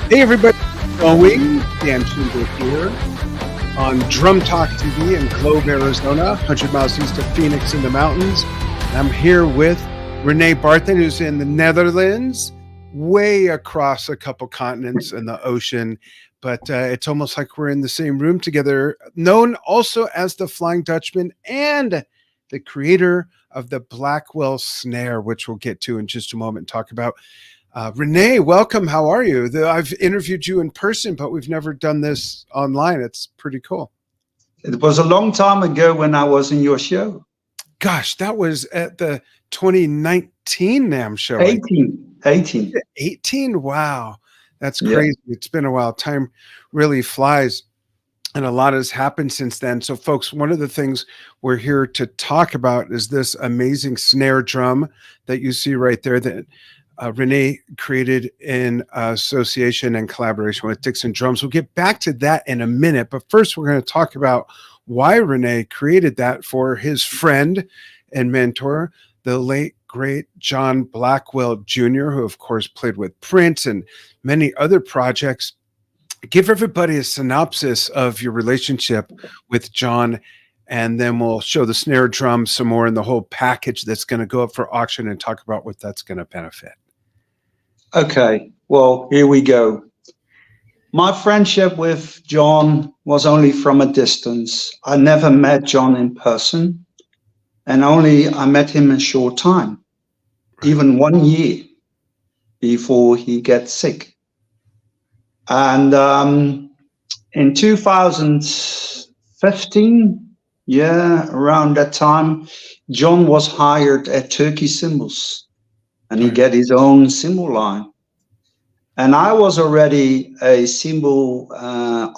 Hey everybody, going Dan Schindler here on Drum Talk TV in Globe, Arizona, 100 miles east of Phoenix in the mountains. And I'm here with Rene Barthen, who's in the Netherlands, way across a couple continents and the ocean. But it's almost like we're in the same room together, known also as the Flying Dutchman and the creator of the BLACKWELL snare, which we'll get to in just a moment and talk about. Rene, welcome. How are you? I've interviewed you in person, but we've never done this online. It's pretty cool. It was a long time ago when I was in your show. Gosh, that was at the 2019 NAMM show. 18. Wow. That's crazy. Yeah. It's been a while. Time really flies. And a lot has happened since then. So folks, one of the things we're here to talk about is this amazing snare drum that you see right there that Rene created in association and collaboration with Dixon Drums. We'll get back to that in a minute, but first we're going to talk about why Rene created that for his friend and mentor, the late, great John Blackwell Jr., who of course played with Prince and many other projects. Give everybody a synopsis of your relationship with John, and then we'll show the snare drum some more and the whole package that's going to go up for auction and talk about what that's going to benefit. Okay, well, here we go. My friendship with John was only from a distance. I never met John in person, and I met him a short time, even 1 year before he gets sick. And in 2015, around that time, John was hired at Turkish Cymbals. And he get his own cymbal line. And I was already a cymbal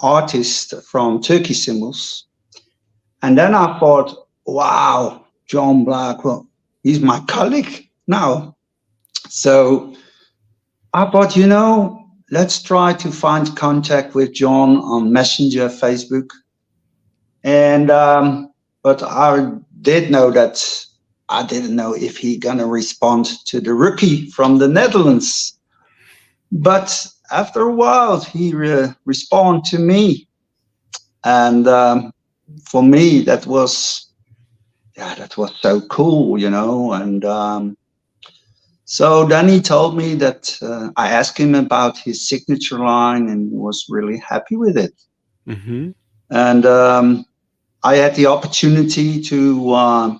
artist from Turkish Cymbals. And then I thought, wow, John Blackwell, he's my colleague now. So I thought, let's try to find contact with John on Messenger, Facebook. And but I did know that I didn't know if he gonna respond to the rookie from the Netherlands, but after a while he responded to me, and for me that was so cool, And so then he told me that I asked him about his signature line, and he was really happy with it. Mm-hmm. And I had the opportunity to.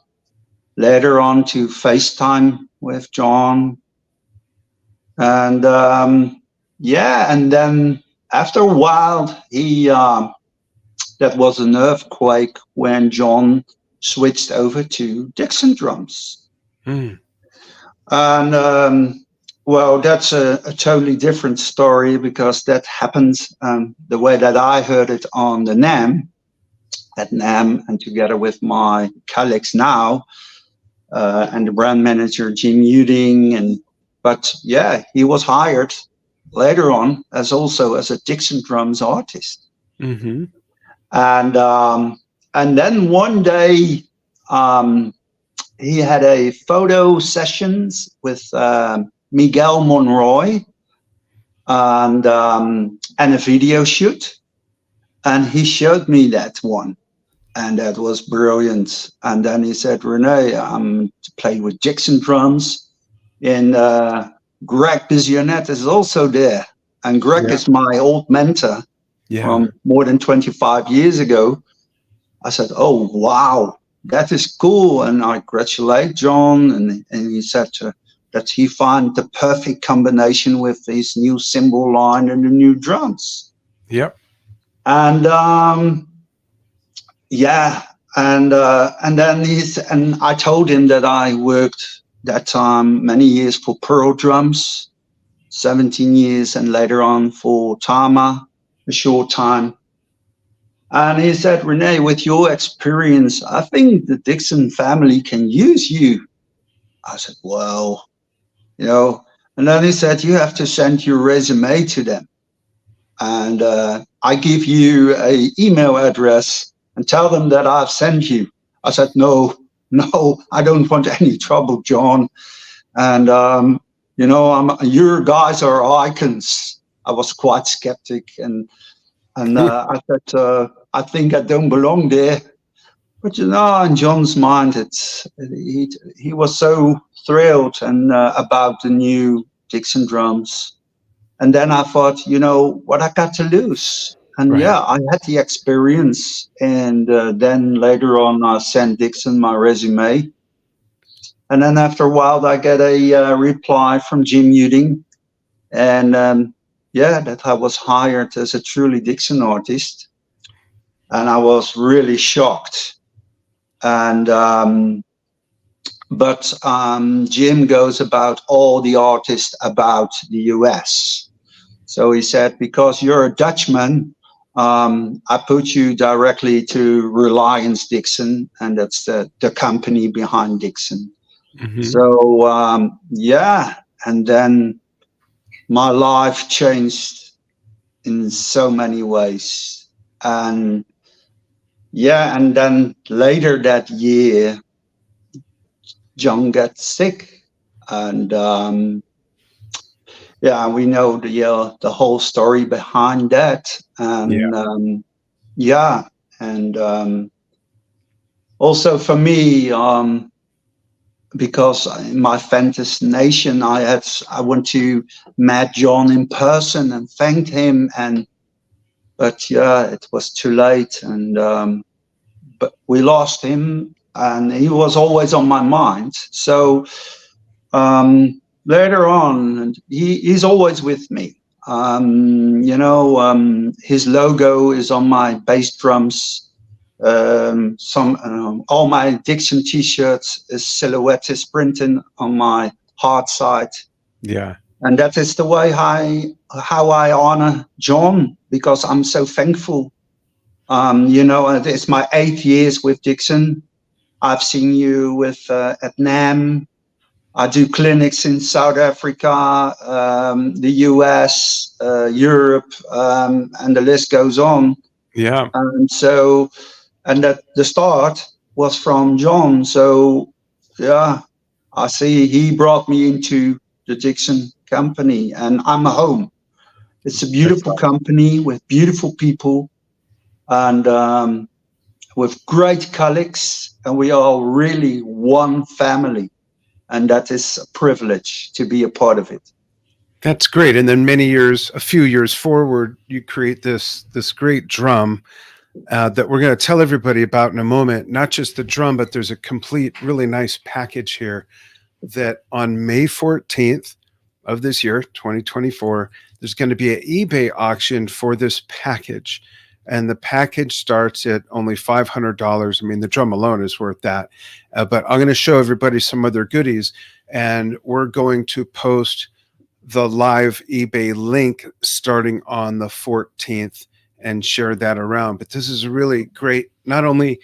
Later on to FaceTime with John. And and then after a while, that was an earthquake when John switched over to Dixon drums. Mm. And well, that's a totally different story, because that happened the way that I heard it on the NAMM, and together with my colleagues now, and the brand manager Jim Uding, but he was hired later on as a Dixon drums artist. Mm-hmm. And then one day he had a photo sessions with Miguel Monroy and a video shoot, and he showed me that one. And that was brilliant. And then he said, Rene, I'm playing with Dixon drums. And Greg Bizionet is also there. And Greg is my old mentor from more than 25 years ago. I said, oh, wow, that is cool. And I congratulate John. And he said that he found the perfect combination with his new cymbal line and the new drums. Yep. And and then I told him that I worked that time many years for Pearl Drums, 17 years, and later on for Tama, a short time. And he said, Rene, with your experience, I think the Dixon family can use you. I said, well, and then he said, you have to send your resume to them. And I give you an email address and tell them that I've sent you. I said, no, I don't want any trouble, John. And, your guys are icons. I was quite skeptic, and I said, I think I don't belong there. But you know, in John's mind, he was so thrilled and about the new Dixon drums. And then I thought, you know, what I got to lose. And Right. yeah, I had the experience. And then later on, I sent Dixon my resume. And then after a while, I get a reply from Jim Uding. And yeah, that I was hired as a truly Dixon artist. And I was really shocked. And but Jim goes about all the artists about the US. So he said, because you're a Dutchman, I put you directly to Reliance Dixon, and that's the company behind Dixon. Mm-hmm. So yeah, and then my life changed in so many ways. And yeah, and then later that year, John got sick, and yeah, we know the whole story behind that, and yeah, and also for me, because in my Fantasy Nation, I went to met John in person and thanked him, but yeah, it was too late, and but we lost him, and he was always on my mind. So later on, he's always with me. You know, his logo is on my bass drums. All my Dixon T-shirts, his silhouette is printed on my hard side. Yeah. And that is the way how I honor John, because I'm so thankful. You know, it's my 8 years with Dixon. I've seen you with at NAMM. I do clinics in South Africa, the US, Europe, and the list goes on. Yeah. And so, and that the start was from John. So, yeah, I see he brought me into the Dixon company, and I'm home. It's a beautiful company with beautiful people, and with great colleagues, and we are really one family. And that is a privilege to be a part of it. That's great. And then a few years forward, you create this great drum that we're going to tell everybody about in a moment. Not just the drum, but there's a complete, really nice package here that on May 14th of this year, 2024, there's going to be an eBay auction for this package. And the package starts at only $500. I mean, the drum alone is worth that. But I'm going to show everybody some other goodies, and we're going to post the live eBay link starting on the 14th and share that around. But this is a really great, not only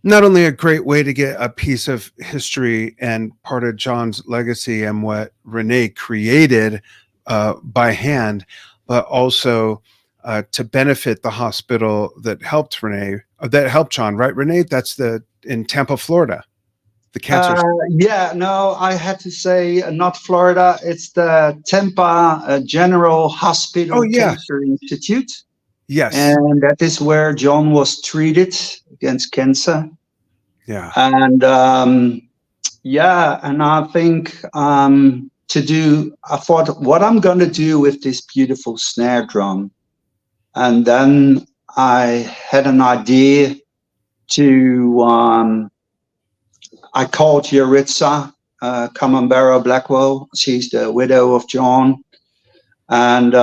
a great way to get a piece of history and part of John's legacy and what Rene created by hand, but also to benefit the hospital that helped Rene, that helped John, right, Rene? That's in Tampa, Florida, the cancer. Yeah, no, I had to say not Florida. It's the Tampa General Hospital Cancer Institute. Yes. And that is where John was treated against cancer. Yeah. And yeah, and I think I thought what I'm going to do with this beautiful snare drum. And then I had an idea to, I called Yaritza Camambero Blackwell. She's the widow of John. And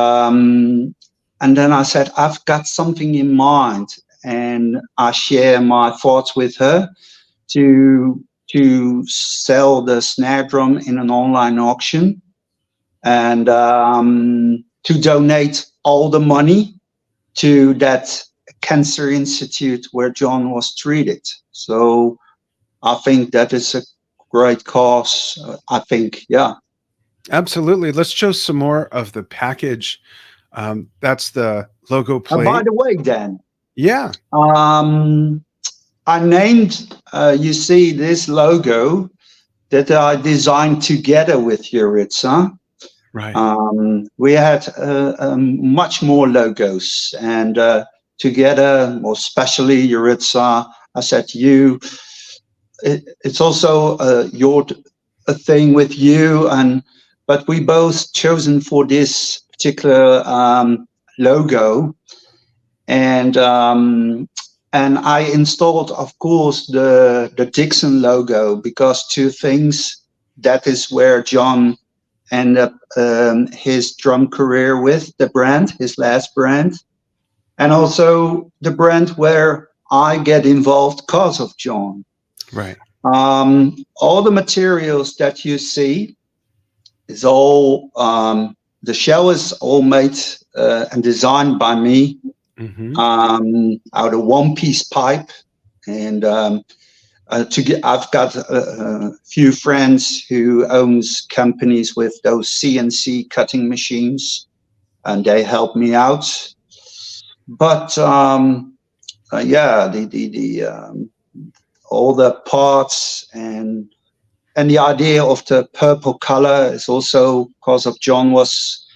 then I said, I've got something in mind. And I share my thoughts with her to sell the snare drum in an online auction, and to donate all the money to that cancer institute where John was treated. So I think that is a great cause. I think, yeah. Absolutely. Let's show some more of the package. That's the logo plate. By the way, Dan. Yeah. I named, you see this logo that I designed together with Yaritza. Right. We had much more logos, and together, more especially Yuritsa, I said, it's also a thing with you, but we both chosen for this particular logo, and I installed, of course, the Dixon logo, because two things. That is where John ended up his drum career with, the brand, his last brand, and also the brand where I get involved because of John. Right. All the materials that you see is all, the shell is all made and designed by me, out of one-piece pipe, and I've got a few friends who owns companies with those CNC cutting machines, and they help me out. But yeah, all the parts and the idea of the purple color is also because of John was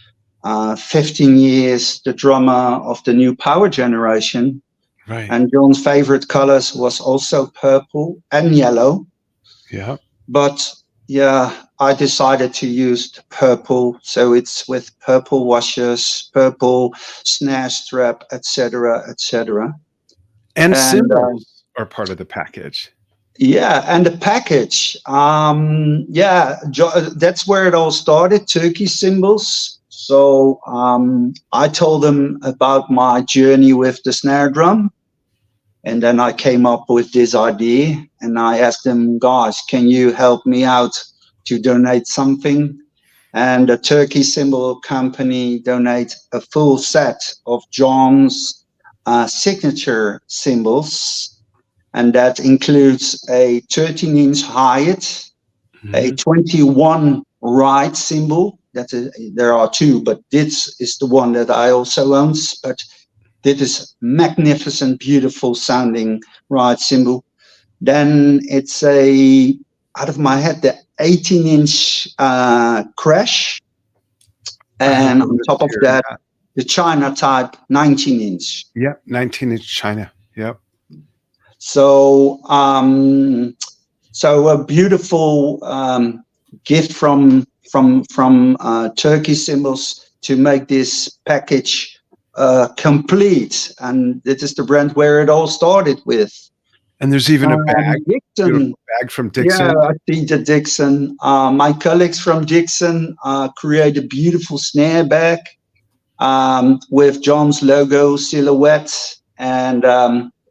15 years the drummer of the new power generation. Right. And John's favorite colors was also purple and yellow. Yeah. But yeah, I decided to use the purple. So it's with purple washers, purple snare strap, etc., etc. And cymbals are part of the package. Yeah, and the package. Yeah, that's where it all started, Turkish Cymbals. So I told them about my journey with the snare drum. And then I came up with this idea, and I asked them, guys, can you help me out to donate something? And the Turkish Cymbal Company donate a full set of John's signature cymbals. And that includes a 13-inch hi-hat, a 21 ride cymbal. There are two, but this is the one that I also own. But this is magnificent, beautiful sounding ride cymbal. Then it's out of my head, the 18-inch crash. And on top of that, the China type 19-inch. Yep, 19-inch China. Yep. So, so a beautiful gift from Turkish Cymbals to make this package complete, and this is the brand where it all started with. And there's even a bag, bag from Dixon. Yeah, I see the Dixon. My colleagues from Dixon created a beautiful snare bag with John's logo silhouette, and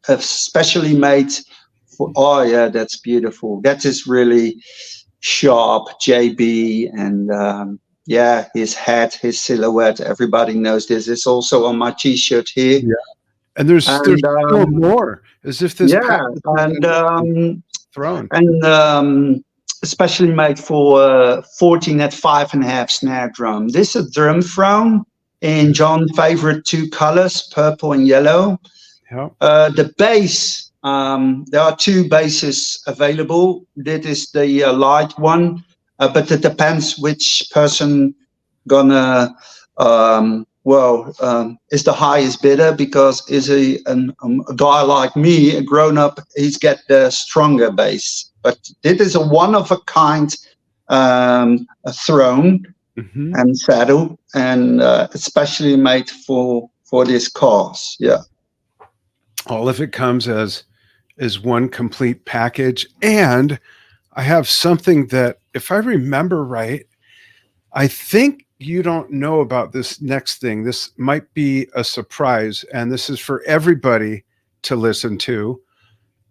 especially made for. Oh yeah, that's beautiful. That is really sharp, JB, and yeah, his hat, his silhouette. Everybody knows this. It's also on my T-shirt here. Yeah, and there's still more. As if this. Yeah, and especially made for 14 at 5.5 snare drum. This is a drum throne in John's favorite two colors, purple and yellow. Yeah. The bass. There are two basses available. This is the light one. But it depends which person gonna is the highest bidder, because is a guy like me, a grown up, he's get the stronger bass. But this is a one of a kind a throne and saddle, and especially made for this cause. Yeah. All of it comes as one complete package, and I have something that, if I remember right, I think you don't know about this next thing. This might be a surprise, and this is for everybody to listen to.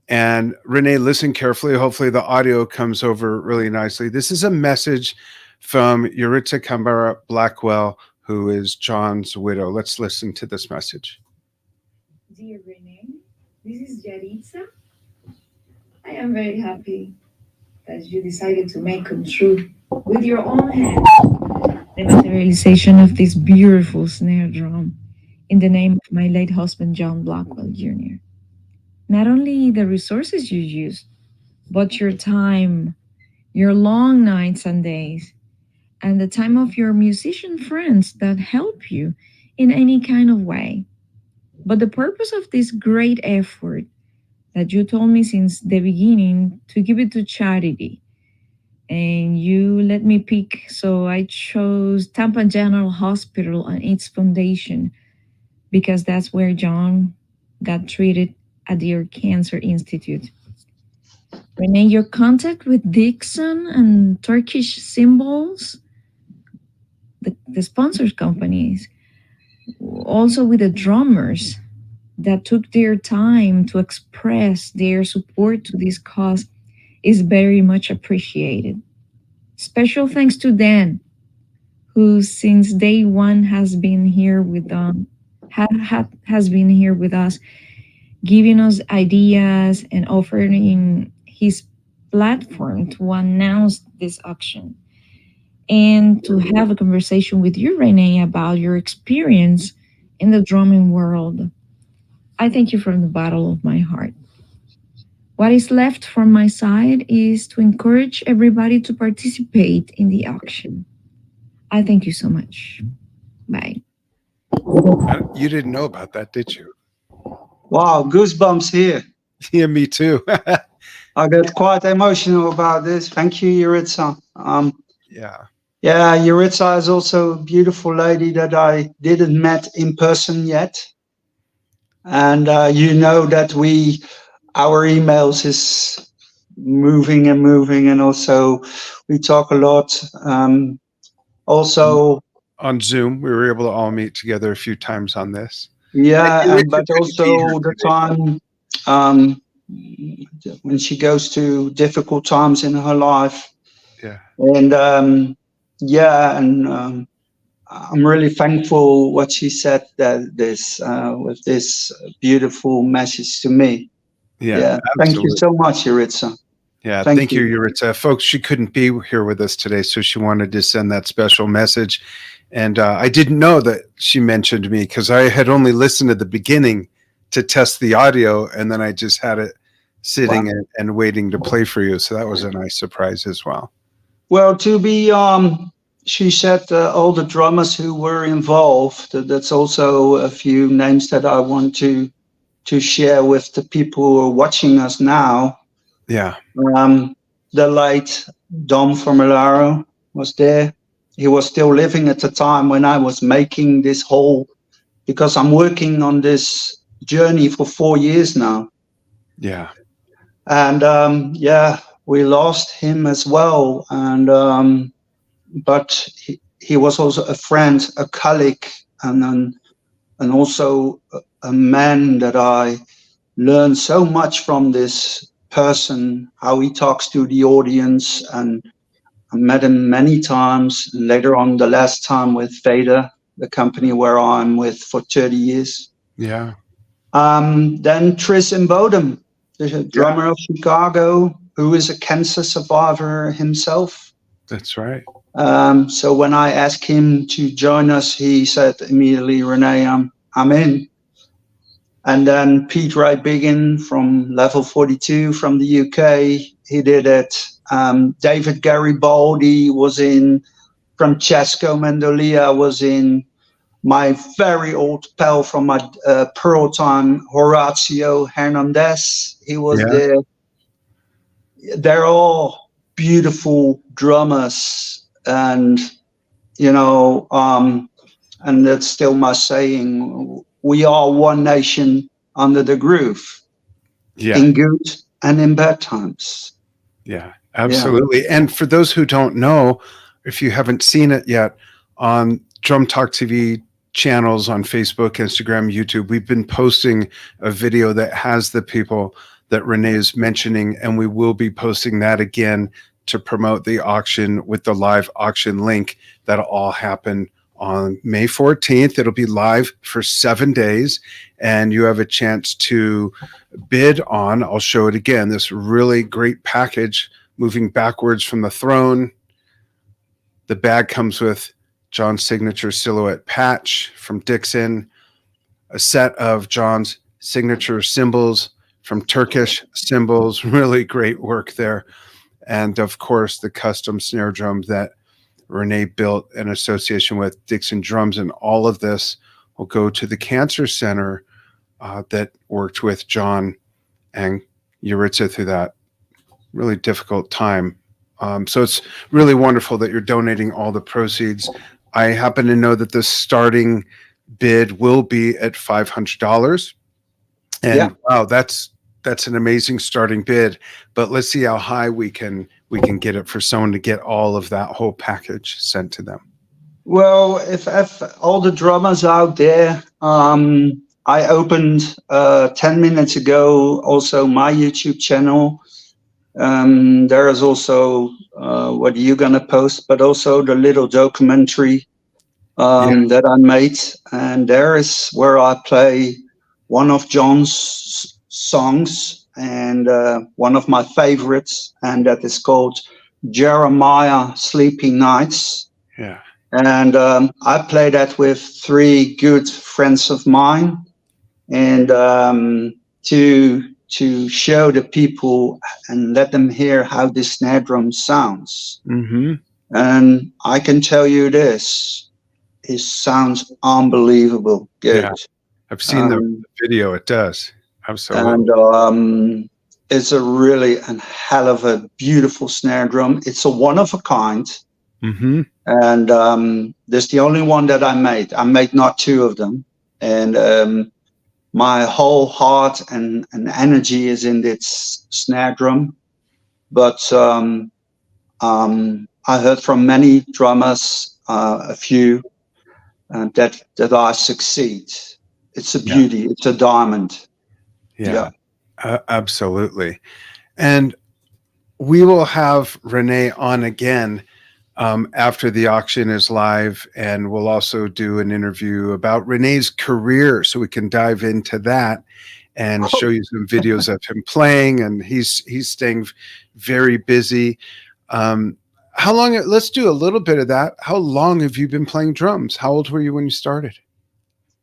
And Rene, listen carefully. Hopefully the audio comes over really nicely. This is a message from Yuritsa Kambara Blackwell, who is John's widow. Let's listen to this message. Dear Rene, this is Yuritsa. I am very happy that you decided to make come true with your own hands the materialization of this beautiful snare drum in the name of my late husband, John Blackwell Jr. Not only the resources you used, but your time, your long nights and days, and the time of your musician friends that help you in any kind of way. But the purpose of this great effort that you told me since the beginning to give it to charity, and you let me pick, so I chose Tampa General Hospital and its foundation because that's where John got treated at the Cancer Institute. Rene, your contact with Dixon and Turkish Cymbals, the sponsors companies, also with the drummers that took their time to express their support to this cause, is very much appreciated. Special thanks to Dan, who since day one has been here with has been here with us, giving us ideas and offering his platform to announce this auction and to have a conversation with you, Rene, about your experience in the drumming world. I thank you from the bottom of my heart. What is left from my side is to encourage everybody to participate in the auction. I thank you so much. Bye. You didn't know about that, did you? Wow, goosebumps here. Yeah, me too. I got quite emotional about this. Thank you, Yuritsa. Yeah, Yuritsa is also a beautiful lady that I didn't met in person yet. And you know that our emails is moving, and also we talk a lot. Also on Zoom, we were able to all meet together a few times on this. Yeah, but also the time when she goes to difficult times in her life. Yeah. And I'm really thankful what she said with this beautiful message to me. Yeah. Thank you so much, Yuritsa. Yeah, thank you, Yuritsa. Folks, she couldn't be here with us today, so she wanted to send that special message. And I didn't know that she mentioned me because I had only listened at the beginning to test the audio, and then I just had it sitting and waiting to play for you. So that was a nice surprise as well. Well, she said all the drummers who were involved. That's also a few names that I want to share with the people who are watching us now. Yeah. The late Dom Formularo was there. He was still living at the time when I was making this whole, because I'm working on this journey for 4 years now. Yeah. And we lost him as well. And but he was also a friend, a colleague, and also a man that I learned so much from. This person, how he talks to the audience, and I met him many times. Later on, the last time with Vader, the company where I'm with for 30 years. Yeah. Then Tris Bodum, the drummer of Chicago, who is a cancer survivor himself. That's right. So when I asked him to join us, he said immediately, Rene, I'm in. And then Pete Ray Biggin from Level 42 from the UK, he did it. David Garibaldi was in. Francesco Mendolia was in. My very old pal from my Pearl time, Horacio Hernandez, he was there. They're all beautiful drummers, and and that's still my saying. We are one nation under the groove, in good and in bad times. Yeah, absolutely. Yeah. And for those who don't know, if you haven't seen it yet, on Drum Talk TV channels on Facebook, Instagram, YouTube, we've been posting a video that has the people that Rene is mentioning, and we will be posting that again to promote the auction with the live auction link. That'll all happen on May 14th. It'll be live for 7 days, and you have a chance to bid on, I'll show it again, this really great package moving backwards from the throne. The bag comes with John's signature silhouette patch from Dixon, a set of John's signature cymbals from Turkish Cymbals, really great work there. And of course, the custom snare drum that Rene built in association with Dixon Drums, and all of this will go to the Cancer Center that worked with John and Yaritza through that really difficult time. So it's really wonderful that you're donating all the proceeds. I happen to know that the starting bid will be at $500, and wow, that's an amazing starting bid. But let's see how high we can get it for someone to get all of that whole package sent to them. Well, if all the drummers out there, I opened 10 minutes ago also my YouTube channel. There is also what you're gonna post, but also the little documentary that I made, and there is where I play one of John's songs and one of my favorites, and that is called Jeremiah Sleeping Nights. Yeah. And I play that with 3 good friends of mine, and to show the people and let them hear how the snare drum sounds. Mm-hmm. And I can tell you this, it sounds unbelievable good. Yeah. I've seen the video. It does. Absolutely. And it's a really a hell of a beautiful snare drum. It's a one of a kind. Mm-hmm. And this the only one that I made. I made not 2 of them. And my whole heart and energy is in this snare drum. But I heard from many drummers, a few, that I succeed. It's a beauty. Yeah. It's a diamond. Yeah. Absolutely. And we will have Rene on again after the auction is live, and we'll also do an interview about Rene's career, so we can dive into that and show you some videos of him playing. And he's staying very busy. How long? Let's do a little bit of that. How long have you been playing drums? How old were you when you started?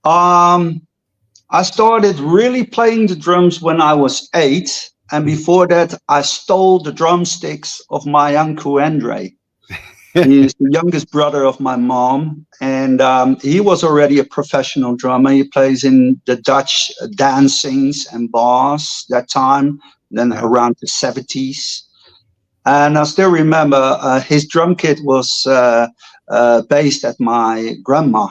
I started really playing the drums when I was 8, and before that, I stole the drumsticks of my uncle Andre. He's the youngest brother of my mom, and he was already a professional drummer. He plays in the Dutch dancings and bars that time, then around the 70s. And I still remember his drum kit was based at my grandma,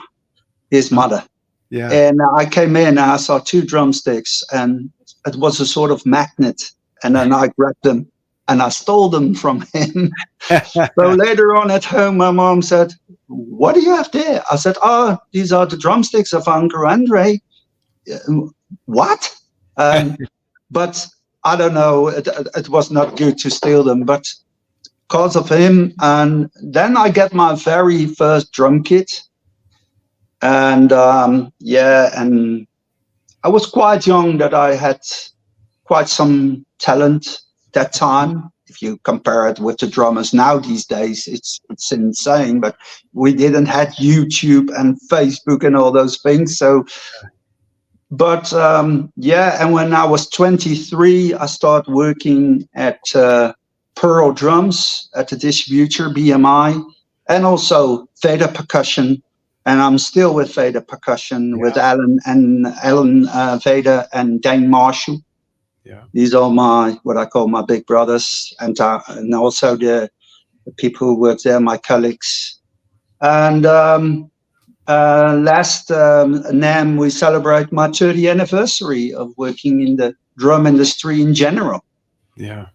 his mother. Yeah. And I came in and I saw 2 drumsticks, and it was a sort of magnet. And then I grabbed them and I stole them from him. So later on at home, my mom said, "What do you have there?" I said, "Oh, these are the drumsticks of Uncle Andre." What? But I don't know. It was not good to steal them, but because of him. And then I get my very first drum kit. And and I was quite young that I had quite some talent that time. If you compare it with the drummers now these days, it's insane. But we didn't have YouTube and Facebook and all those things. So, but and when I was 23, I started working at Pearl Drums at the distributor BMI, and also Vader Percussion. And I'm still with Vader Percussion with Alan Vader and Dane Marshall. Yeah, these are what I call my big brothers, and also the people who work there, my colleagues. And last NAMM, we celebrate my 30th anniversary of working in the drum industry in general. Yeah.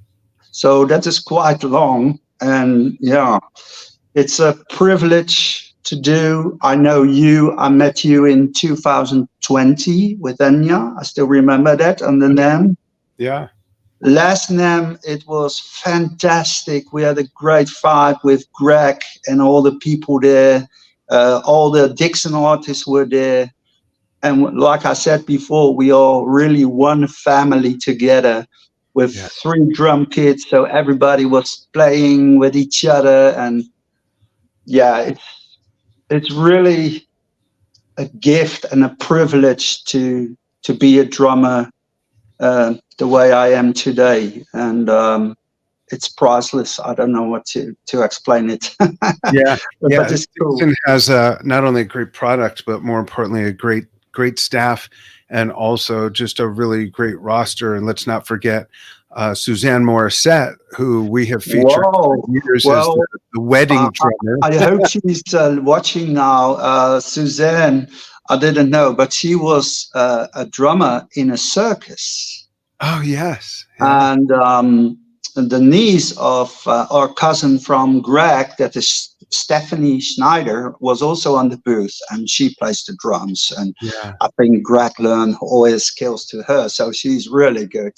So that is quite long, and it's a privilege to do. I know you. I met you in 2020 with Enya. I still remember that on the NAMM. Yeah. Last NAMM, it was fantastic. We had a great vibe with Greg and all the people there. All the Dixon artists were there. And like I said before, we all really one family together with 3 drum kits. So everybody was playing with each other. And it's really a gift and a privilege to be a drummer the way I am today. And it's priceless. I don't know what to explain it. Yeah, yeah. But it's cool. Dixon has not only a great product, but more importantly, a great staff, and also just a really great roster. And let's not forget Suzanne Morissette, who we have featured for years as the wedding drummer. I hope she's watching now. Suzanne, I didn't know, but she was a drummer in a circus. Oh, yes. Yeah. And the niece of our cousin from Greg, that is Stephanie Schneider, was also on the booth, and she plays the drums. And I think Greg learned all his skills to her, so she's really good.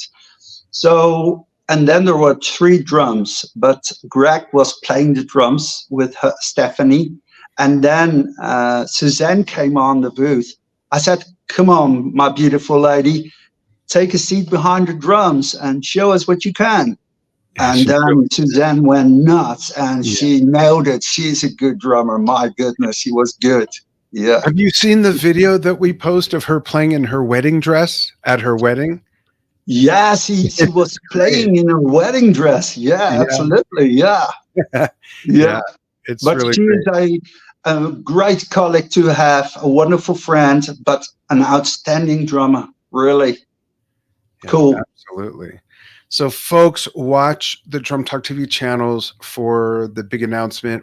So, and then there were 3 drums, but Greg was playing the drums with her, Stephanie. And then Suzanne came on the booth. I said, come on, my beautiful lady, take a seat behind the drums and show us what you can. And then Suzanne went nuts, and she nailed it. She's a good drummer. My goodness, she was good. Yeah. Have you seen the video that we post of her playing in her wedding dress at her wedding? Yes, she was playing in a wedding dress. Yeah, absolutely. Yeah. Yeah. It's but really she is a great colleague to have, a wonderful friend, but an outstanding drummer. Really cool. Absolutely. So folks, watch the Drum Talk TV channels for the big announcement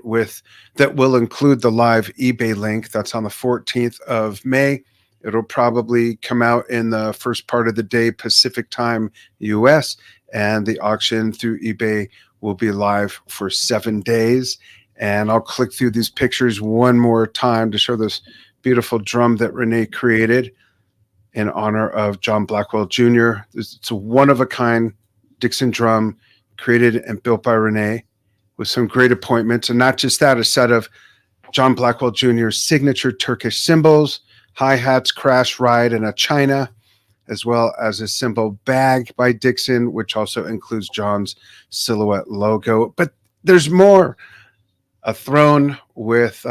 that will include the live eBay link. That's on the 14th of May. It'll probably come out in the first part of the day, Pacific time, US, and the auction through eBay will be live for 7 days. And I'll click through these pictures one more time to show this beautiful drum that Rene created in honor of John Blackwell Jr. It's a one-of-a-kind Dixon drum created and built by Rene with some great appointments. And not just that, a set of John Blackwell Jr.'s signature Turkish cymbals, hi-hats, crash, ride, and a china, as well as a cymbal bag by Dixon, which also includes John's silhouette logo. But there's more. A throne with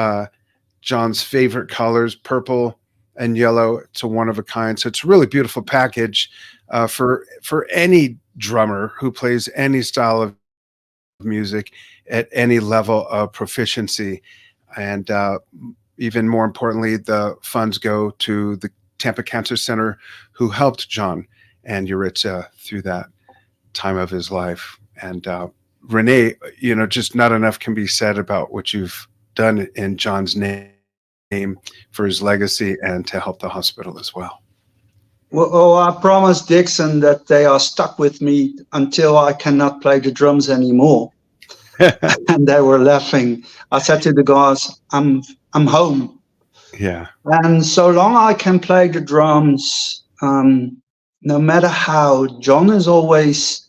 John's favorite colors, purple and yellow. It's a one-of-a-kind. So it's a really beautiful package for any drummer who plays any style of music at any level of proficiency. And even more importantly, the funds go to the Tampa Cancer Center, who helped John and Yuritsa through that time of his life. And Rene, just not enough can be said about what you've done in John's name for his legacy and to help the hospital as well. Well, I promised Dixon that they are stuck with me until I cannot play the drums anymore. And they were laughing. I said to the guys, I'm home. Yeah. And so long I can play the drums, no matter how, John is always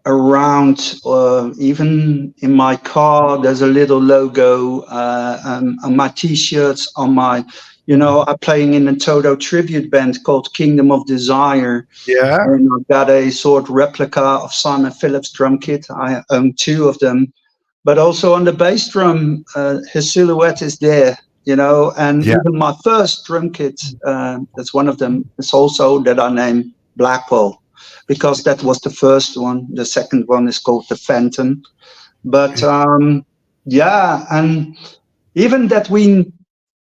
around. Even in my car, there's a little logo on my t-shirts, on my, I'm playing in a Toto tribute band called Kingdom of Desire. Yeah. And I've got a sort of replica of Simon Phillips drum kit. I own 2 of them. But also on the bass drum, his silhouette is there, and even my first drum kit, that's one of them, is also that I named Blackwell, because that was the first one. The second one is called the Phantom. But and even that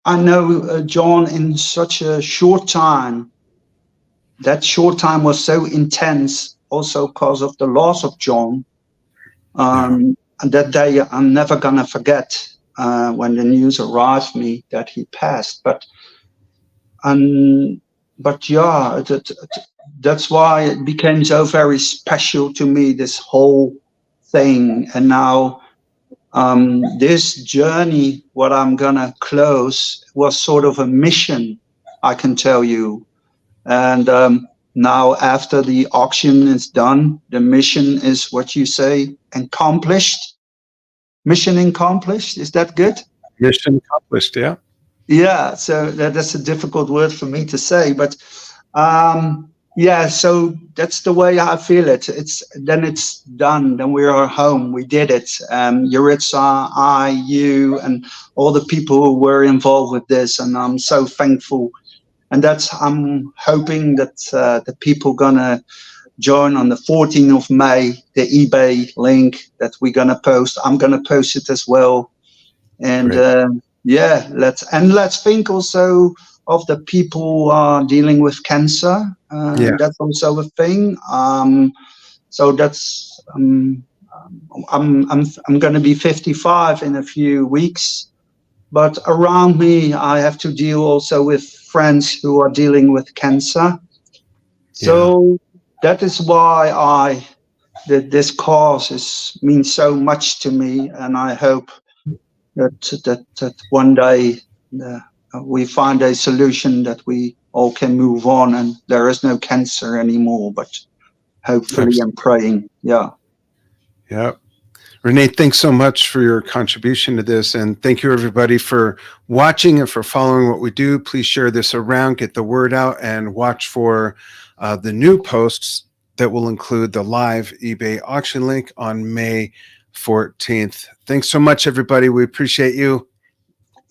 I know John in such a short time. That short time was so intense, also because of the loss of John. And that day I'm never gonna forget when the news arrived me that he passed. But that's why it became so very special to me, this whole thing. And now this journey, what I'm gonna close, was sort of a mission, I can tell you. And now after the auction is done, the mission is, what you say, accomplished. Mission accomplished, is that good? Mission accomplished, yeah. Yeah, so that's a difficult word for me to say, but so that's the way I feel it. It's done. Then we are home. We did it. Yuritsa, I, you, and all the people who were involved with this, and I'm so thankful. And I'm hoping that the people gonna join on the 14th of May, the eBay link that we're going to post. I'm going to post it as well. And yeah, let's think also of the people who are dealing with cancer. That's also a thing. So that's I'm going to be 55 in a few weeks, but around me I have to deal also with friends who are dealing with cancer. So that is why this cause means so much to me, and I hope that one day we find a solution that we all can move on and there is no cancer anymore, but hopefully I'm praying. Yeah. Rene, thanks so much for your contribution to this, and thank you everybody for watching and for following what we do. Please share this around, get the word out, and watch for the new posts that will include the live eBay auction link on May 14th. Thanks so much, everybody. We appreciate you.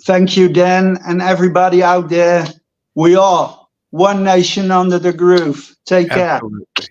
Thank you, Dan, and everybody out there. We are one nation under the groove. Take care. Absolutely.